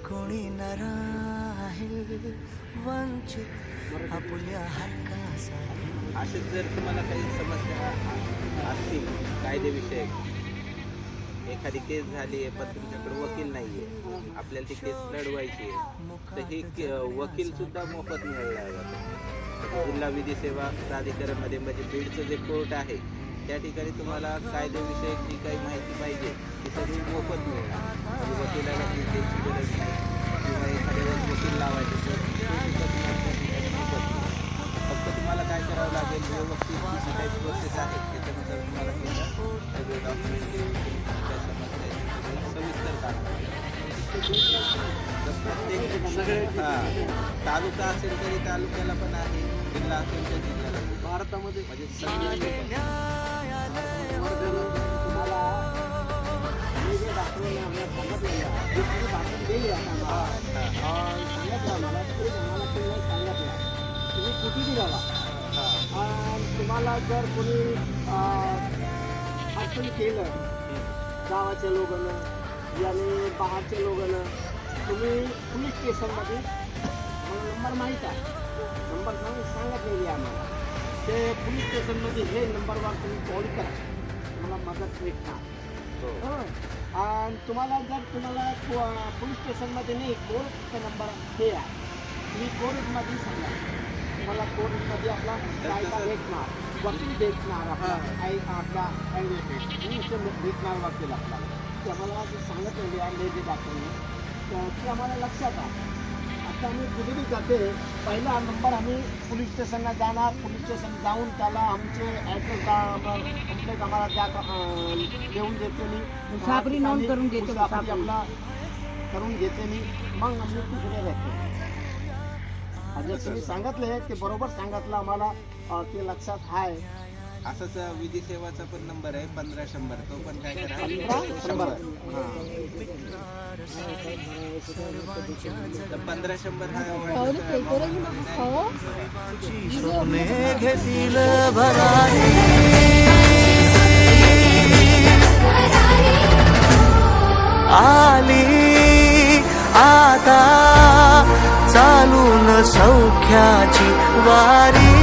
कोणी न राहील वंचित आपल्या हक्कासाठी. असेच जर तुम्हाला काही समस्या असतील कायदेविषयक, एखादी केस झाली आहे पण तुमच्याकडे वकील नाही आहे, आपल्याला ती केस लढवायची आहे, तर हे वकील सुद्धा मोफत मिळाला जातो. जिल्हा विधी सेवा प्राधिकरणमध्ये म्हणजे बीडचं जे कोर्ट आहे त्या ठिकाणी तुम्हाला कायदेविषयक जी काही माहिती पाहिजे ती सगळी मोफत मिळणार. म्हणजे वकिलाला द्यायची गरज नाही किंवा एखाद्या वेळेस वकील लावायचे तर ते सुद्धा तुम्हाला त्या ठिकाणी मोफत मिळेल. फक्त तुम्हाला काय करावं लागेल, व्यवस्थित जी काही प्रोसेस आहे त्याच्यानुसार तुम्हाला सगळे डॉक्युमेंट काय समस्या आहे सविस्तर काढावं. प्रत्येक तालुका असेल तरी तालुक्याला पण आहे, जिल्हा असेल तर जिल्ह्याला. भारतामध्ये म्हणजे तुम्हाला जर कोणी अडचण केलं गावाच्या लोकांना आणि बाहेरच्या लोकांना, तुम्ही पोलीस स्टेशनमध्ये नंबर माहीत आहे, नंबर सांगितलेली आम्हाला, ते पोलीस स्टेशनमध्ये हे नंबरवर तुम्ही कॉल करा, तुम्हाला मदत भेटणार. आणि तुम्हाला जर पोलीस स्टेशनमध्ये नाही, कोर्टचा नंबर हे आहे, तुम्ही कोर्टमध्ये सांगा, तुम्हाला कोर्टमध्ये आपला कायदा भेटणार, वकील भेटणार, आपला ॲडव्होकेट भेटणार वकील आपल्याला. ते आम्हाला जे सांगितलेले आहे लेडी डॉक्टरने ते आम्हाला लक्षात आहे. आता आम्ही कुठेही जाते, पहिला नंबर आम्ही पोलीस स्टेशनला जाणार, पोलीस स्टेशन जाऊन त्याला आमचे ॲड्रेस कंप्लेंट आम्हाला त्या देऊन देते मी, सापरी नोंद करून घेते, सापरी आपला करून घेते मी, मग आम्ही तिकडे राहते. जर तुम्ही सांगितले ते बरोबर सांगितलं आम्हाला, ते लक्षात आहे. असंच विधी सेवाचा पण नंबर आहे 1500, तो पण काय करा 1500. 1500 स्वप्ने घेतील भरारी, आली आता चालून सौख्याची वारी.